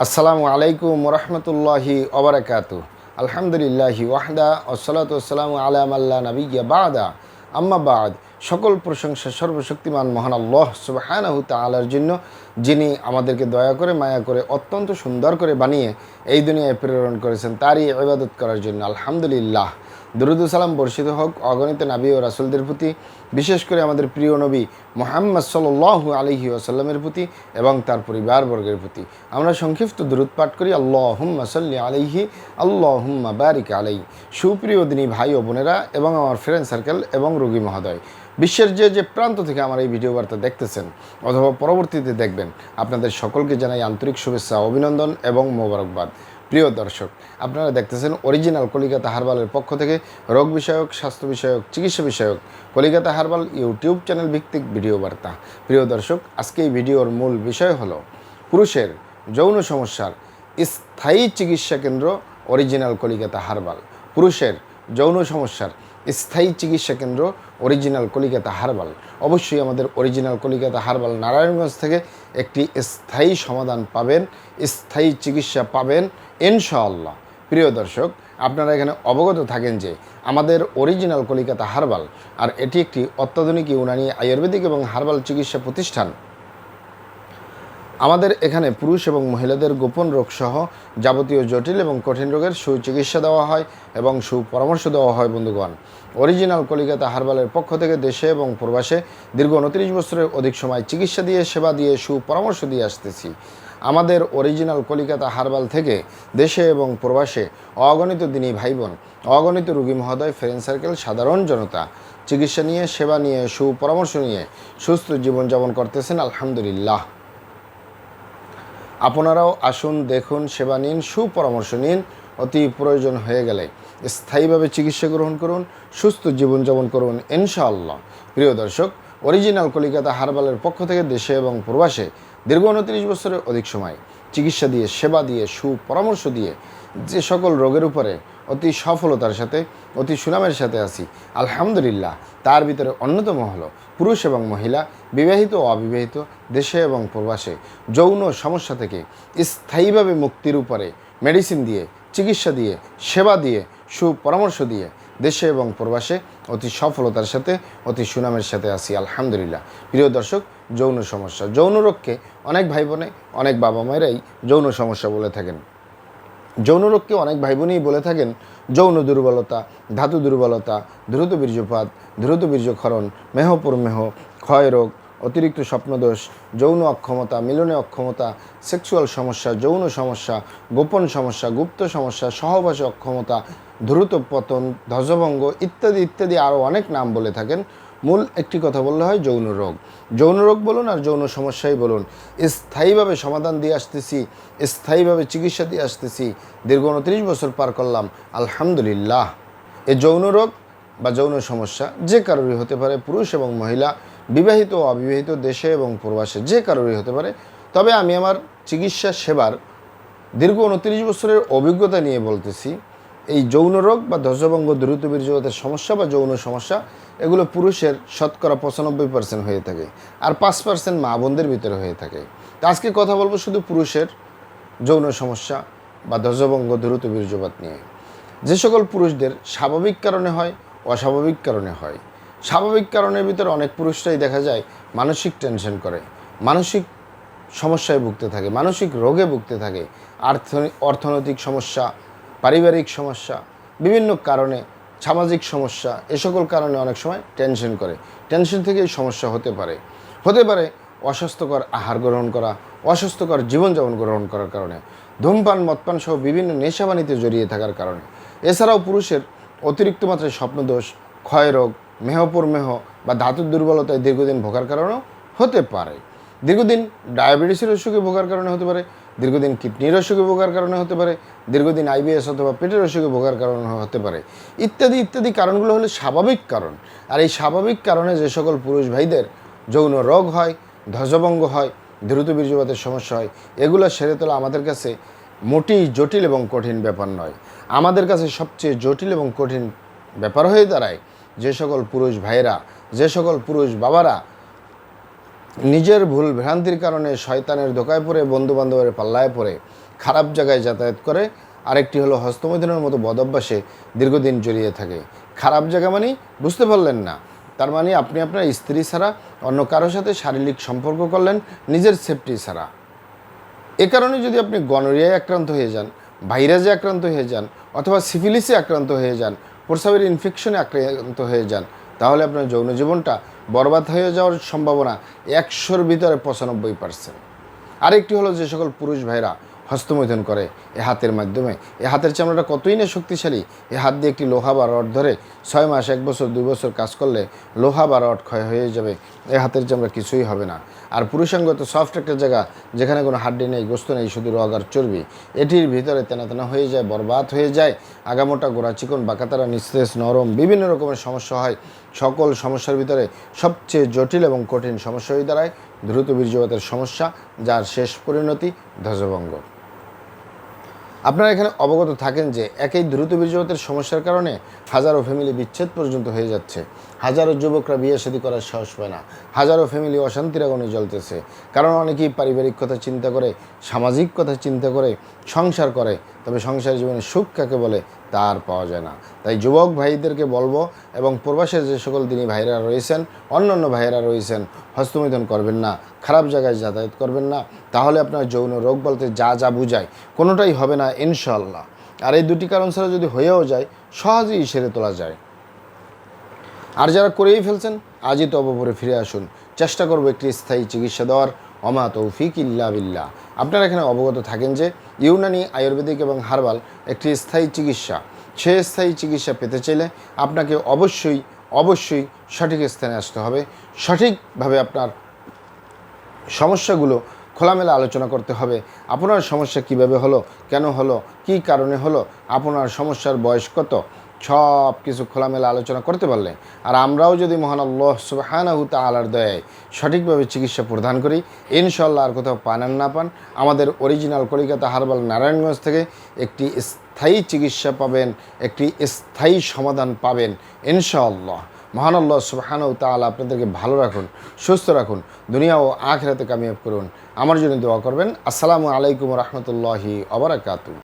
আসসালামু আলাইকুম ওরহমতুল্লাহি ওবরাকাতু। আলহামদুলিল্লাহি ওয়াহদা ওসসালাতু ওয়াসসালামু আলা মাল্লা নাবিয়্যা বা'দা আম্মা বা'দ। সকল প্রশংসা সর্বশক্তিমান মহান আল্লাহ সুবহানাহু তাআলার জন্য, যিনি আমাদেরকে দয়া করে মায়া করে অত্যন্ত সুন্দর করে বানিয়ে এই দুনিয়ায় প্রেরণ করেছেন, তারই ইবাদত করার জন্য আলহামদুলিল্লাহ। দরুদ ও সালাম বর্ষিত হোক অগণিত নবী ও রাসূলদের প্রতি, বিশেষ করে আমাদের প্রিয় নবী মুহাম্মদ সাল্লাল্লাহু আলাইহি ওয়াসাল্লামের প্রতি এবং তার পরিবারবর্গের প্রতি। আমরা সংক্ষিপ্ত দরুদ পাঠ করি, আল্লাহুম্মা সাল্লি আলাইহি আল্লাহুম্মা বারিক আলাইহি। সুপ্রিয় দিনী ভাই ও বোনেরা এবং আমার ফ্রেন্ড সার্কেল এবং রোগী মহোদয়, বিশ্বের যে প্রান্ত থেকে আমার এই ভিডিও বার্তা দেখতেছেন অথবা পরবর্তীতে দেখবেন, আপনাদের সকলকে জানাই আন্তরিক শুভেচ্ছা, অভিনন্দন এবং মোবারকবাদ। প্রিয় দর্শক, আপনারা দেখতেছেন অরিজিনাল কলিকাতা হার্বালের পক্ষ থেকে রোগ বিষয়ক, স্বাস্থ্য বিষয়ক, চিকিৎসা বিষয়ক কলিকাতা হার্বাল ইউটিউব চ্যানেল ভিত্তিক ভিডিও বার্তা। প্রিয় দর্শক, আজকে এই ভিডিওর মূল বিষয় হলো পুরুষের যৌন সমস্যার স্থায়ী চিকিৎসা কেন্দ্র অরিজিনাল কলিকাতা হার্বাল। পুরুষের যৌন সমস্যার স্থায়ী চিকিৎসা কেন্দ্র অরিজিনাল কলিকাতা হার্বাল। অবশ্যই আমাদের অরিজিনাল কলিকাতা হার্বাল নারায়ণগঞ্জ থেকে একটি স্থায়ী সমাধান পাবেন, স্থায়ী চিকিৎসা পাবেন ইনশাআল্লাহ। প্রিয় দর্শক, আপনারা এখানে অবগত থাকেন যে আমাদের অরিজিনাল কলিকাতা হার্বাল আর এটি একটি অত্যাধুনিক ইউনানি আয়ুর্বেদিক এবং হার্বাল চিকিৎসা প্রতিষ্ঠান। আমাদের এখানে পুরুষ এবং মহিলাদের গোপন রোগ সহ যাবতীয় জটিল এবং কঠিন রোগের সুচিকিৎসা দেওয়া হয় এবং সুপরামর্শ দেওয়া হয়। বন্ধুগণ, অরিজিনাল কলিকাতা হার্বালের পক্ষ থেকে দেশে এবং প্রবাসে দীর্ঘ 29 বছরের অধিক সময় চিকিৎসা দিয়ে, সেবা দিয়ে, সুপরামর্শ দিয়ে আসতেছি। আমাদের অরিজিনাল কলিকাতা হার্বাল থেকে দেশে এবং প্রবাসে অগণিত দিনী ভাই বোন, অগণিত রোগী মহোদয়, ফ্রেন্ড সার্কেল, সাধারণ জনতা চিকিৎসা নিয়ে, সেবা নিয়ে, সুপরামর্শ নিয়ে সুস্থ জীবনযাপন করতেছেন আলহামদুলিল্লাহ। আপনারাও আসুন, দেখুন, সেবা নিন, সুপরামর্শ নিন। অতি প্রয়োজন হয়ে গেলে স্থায়ীভাবে চিকিৎসা গ্রহণ করুন, সুস্থ জীবনযাপন করুন ইনশাআল্লাহ। প্রিয় দর্শক, অরিজিনাল কলিকাতা হার্বালের পক্ষ থেকে দেশে এবং প্রবাসে দীর্ঘ 29 বছরের অধিক সময় চিকিৎসা দিয়ে, সেবা দিয়ে, সুপরামর্শ দিয়ে যে সকল রোগের উপরে অতি সফলতার সাথে, অতি সুনামের সাথে আছি আলহামদুলিল্লাহ, তার ভিতরে অন্যতম হলো পুরুষ এবং মহিলা, বিবাহিত ও অবিবাহিত, দেশে এবং প্রবাসে যৌন সমস্যা থেকে স্থায়ীভাবে মুক্তির উপরে মেডিসিন দিয়ে, চিকিৎসা দিয়ে, সেবা দিয়ে, সুপরামর্শ দিয়ে দেশে এবং প্রবাসে অতি সফলতার সাথে, অতি সুনামের সাথে আছি আলহামদুলিল্লাহ। প্রিয় দর্শক, যৌন সমস্যা, যৌন রোগকে অনেক ভাই বোনে, অনেক বাবা মায়েরাই যৌন সমস্যা বলে থাকেন। যৌন রোগকে অনেক ভাই বোনই বলে থাকেন যৌন দুর্বলতা, ধাতু দুর্বলতা, দ্রুত বীর্যপাত, দ্রুত বীর্যক্ষরণ, মেহপরমেহ, ক্ষয় রোগ, অতিরিক্ত স্বপ্নদোষ, যৌন অক্ষমতা, মিলনে অক্ষমতা, সেক্সুয়াল সমস্যা, যৌন সমস্যা, গোপন সমস্যা, গুপ্ত সমস্যা, সহবাসে অক্ষমতা, দ্রুত পতন, ধ্বজভঙ্গ ইত্যাদি ইত্যাদি আরও অনেক নাম বলে থাকেন। মূল একটি কথা বললে হয় যৌন রোগ। যৌন রোগ বলুন আর যৌন সমস্যাই বলুন, স্থায়ীভাবে সমাধান দিয়ে আসতেছি, স্থায়ীভাবে চিকিৎসা দিয়ে আসতেছি। দীর্ঘ 29 বছর পার করলাম আলহামদুলিল্লাহ। এই যৌন রোগ বা যৌন সমস্যা যে কারোরই হতে পারে, পুরুষ এবং মহিলা, বিবাহিত ও অবিবাহিত, দেশে এবং প্রবাসে যে কারোরই হতে পারে। তবে আমি আমার চিকিৎসা সেবার দীর্ঘ 29 বছরের অভিজ্ঞতা নিয়ে বলতেছি, এই যৌন রোগ বা ধ্বজভঙ্গ, দ্রুত বীর্যপাতের সমস্যা বা যৌন সমস্যা, এগুলো পুরুষের শতকরা 95% হয়ে থাকে আর 5% মা বোনদের ভিতরে হয়ে থাকে। তো আজকে কথা বলবো শুধু পুরুষের যৌন সমস্যা বা ধ্বজভঙ্গ, দ্রুত বীর্যপাত নিয়ে। যে সকল পুরুষদের স্বাভাবিক কারণে হয়, অস্বাভাবিক কারণে হয়। স্বাভাবিক কারণের ভিতরে অনেক পুরুষরাই দেখা যায় মানসিক টেনশন করে, মানসিক সমস্যায় ভুগতে থাকে, মানসিক রোগে ভুগতে থাকে, অর্থনৈতিক সমস্যা, পারিবারিক সমস্যা, বিভিন্ন কারণে, সামাজিক সমস্যা, এ সকল কারণে অনেক সময় টেনশন করে। টেনশন থেকে এই সমস্যা হতে পারে অস্বাস্থ্যকর আহার গ্রহণ করা, অস্বাস্থ্যকর জীবনযাপন গ্রহণ করার কারণে, ধূমপান, মদপান সহ বিভিন্ন নেশাবানিতে জড়িয়ে থাকার কারণে। এছাড়াও পুরুষের অতিরিক্ত মাত্রায় স্বপ্নদোষ, ক্ষয়রোগ, মেহপরমেহ বা ধাতুর দুর্বলতায় দীর্ঘদিন ভোগার কারণেও হতে পারে। দীর্ঘদিন ডায়াবেটিসের অসুখে ভোগার কারণে হতে পারে, দীর্ঘদিন কিডনির অসুখে ভোগার কারণে হতে পারে, দীর্ঘদিন আইবিএস অথবা পেটের অসুখে ভোগার কারণে হতে পারে, ইত্যাদি ইত্যাদি কারণগুলো হলো স্বাভাবিক কারণ। আর এই স্বাভাবিক কারণে যে সকল পুরুষ ভাইদের যৌন রোগ হয়, ধ্বজভঙ্গ হয়, দ্রুত বীর্যপাতের সমস্যা হয়, এগুলো সেরে তোলা আমাদের কাছে মোটেই জটিল এবং কঠিন ব্যাপার নয়। আমাদের কাছে সবচেয়ে জটিল এবং কঠিন ব্যাপার হয়ে দাঁড়ায় যে সকল পুরুষ ভাইয়েরা, যে সকল পুরুষ বাবারা নিজের ভুল ভ্রান্তির কারণে শয়তানের ধোকায় পড়ে, বন্ধুবান্ধবের পাল্লায় পড়ে খারাপ জায়গায় যাতায়াত করে, আরেকটি হলো হস্তমৈথুনের মতো বদভ্যাসে দীর্ঘদিন জড়িয়ে থাকে। খারাপ জায়গা মানে বুঝতে পারলেন না, তার মানে আপনি আপনার স্ত্রী ছাড়া অন্য কারোর সাথে শারীরিক সম্পর্ক করলেন নিজের সেফটি ছাড়া। এ কারণে যদি আপনি গনোরিয়ায় আক্রান্ত হয়ে যান, ভাইরাসে আক্রান্ত হয়ে যান, অথবা সিফিলিসে আক্রান্ত হয়ে যান, প্রস্রাবের ইনফেকশনে আক্রান্ত হয়ে যান, তাহলে আপনার যৌন জীবনটা বরবাদ হয়ে যাওয়ার সম্ভাবনা 100-র ভিতরে 95%। আরেকটি হলো যে সকল পুরুষ ভাইরা হস্তমৈথুন করে এ হাতের মাধ্যমে, এ হাতের চামড়াটা কতই না শক্তিশালী। এ হাত দিয়ে একটি লোহা বা রড ধরে 6 মাস, 1 বছর, 2 বছর কাজ করলে লোহা বা রড ক্ষয় হয়ে যাবে, এ হাতের চামড়া কিছুই হবে না। আর পুরুষাঙ্গ তো সফট একটা জায়গা, যেখানে কোনো হাড্ডি নেই, গোস্ত নেই, শুধু রগ আর চর্বি। এটির ভিতরে তেনা তেনা হয়ে যায়, বরবাদ হয়ে যায়, আগামোটা, গোড়া চিকন, বাঁকাতারা, নিস্তেজ, নরম, বিভিন্ন রকমের সমস্যা হয়। সকল সমস্যার ভিতরে সবচেয়ে জটিল এবং কঠিন সমস্যা হয়ে দাঁড়ায় দ্রুত বীর্যপাতের সমস্যা, যার শেষ পরিণতি ধ্বজভঙ্গ। আপনারা এখানে অবগত থাকেন যে একই দ্রুত বীর্যপাতের সমস্যার কারণে হাজারো ফ্যামিলি বিচ্ছেদ পর্যন্ত হয়ে যাচ্ছে, হাজারো যুবকরা বিয়ে শাদী করার সাহস পায় না, হাজারো ফ্যামিলি অশান্তির আগুনে জ্বলতেছে। কারণ অনেকেই পারিবারিক কথা চিন্তা করে, সামাজিক কথা চিন্তা করে সংসার করে, তবে সংসার জীবনে সুখ কাকে বলে তা আর পাওয়া যায় না। তাই যুবক ভাইদেরকে বলবো, এবং প্রবাসের যে সকল দিনী ভাইরা রয়েছেন, অন্যান্য ভাইয়েরা রয়েছেন, হস্তমৈথুন করবেন না, খারাপ জায়গায় যাতায়াত করবেন না, তাহলে আপনার যৌন রোগ বলতে যা যা বুঝায় কোনোটাই হবে না ইনশাআল্লাহ। আর এই দুটি কারণ ছাড়া যদি হয়েও যায়, সহজেই সেরে তোলা যায়। আর যারা করেই ফেলছেন, আজই তওবা ফিরে আসুন, চেষ্টা করব একটি স্থায়ী চিকিৎসা দেওয়ার। ওমা তৌফিক ইল্লা বিল্লাহ। আপনারা এখানে অবগত থাকেন যে ইউনানি, আয়ুর্বেদিক এবং হার্বাল একটি স্থায়ী চিকিৎসা। সে স্থায়ী চিকিৎসা পেতে চাইলে আপনাকে অবশ্যই সঠিক স্থানে আসতে হবে। সঠিকভাবে আপনার সমস্যাগুলো খোলামেলা আলোচনা করতে হবে। আপনার সমস্যা কিভাবে হলো, কেন হলো, কী কারণে হলো, আপনার সমস্যার বয়স কত, সব কিছু খোলামেলা আলোচনা করতে পারলে, আর আমরাও যদি মহান আল্লাহ সুবহানাহু তাআলার দয়ায় সঠিকভাবে চিকিৎসা প্রদান করি, ইনশাআল্লাহ আর কোথাও পান আর না পান, আমাদের অরিজিনাল কলিকাতা হার্বাল নারায়ণগঞ্জ থেকে একটি স্থায়ী চিকিৎসা পাবেন, একটি স্থায়ী সমাধান পাবেন ইনশাআল্লাহ। মহান আল্লাহ সুবহানাহু তাআলা আপনাদেরকে ভালো রাখুন, সুস্থ রাখুন, দুনিয়া ও আখিরাতে কামিয়াব করুন। আমার জন্য দোয়া করবেন। আসসালামু আলাইকুম ওয়া রাহমাতুল্লাহি ওয়া বারাকাতুহু।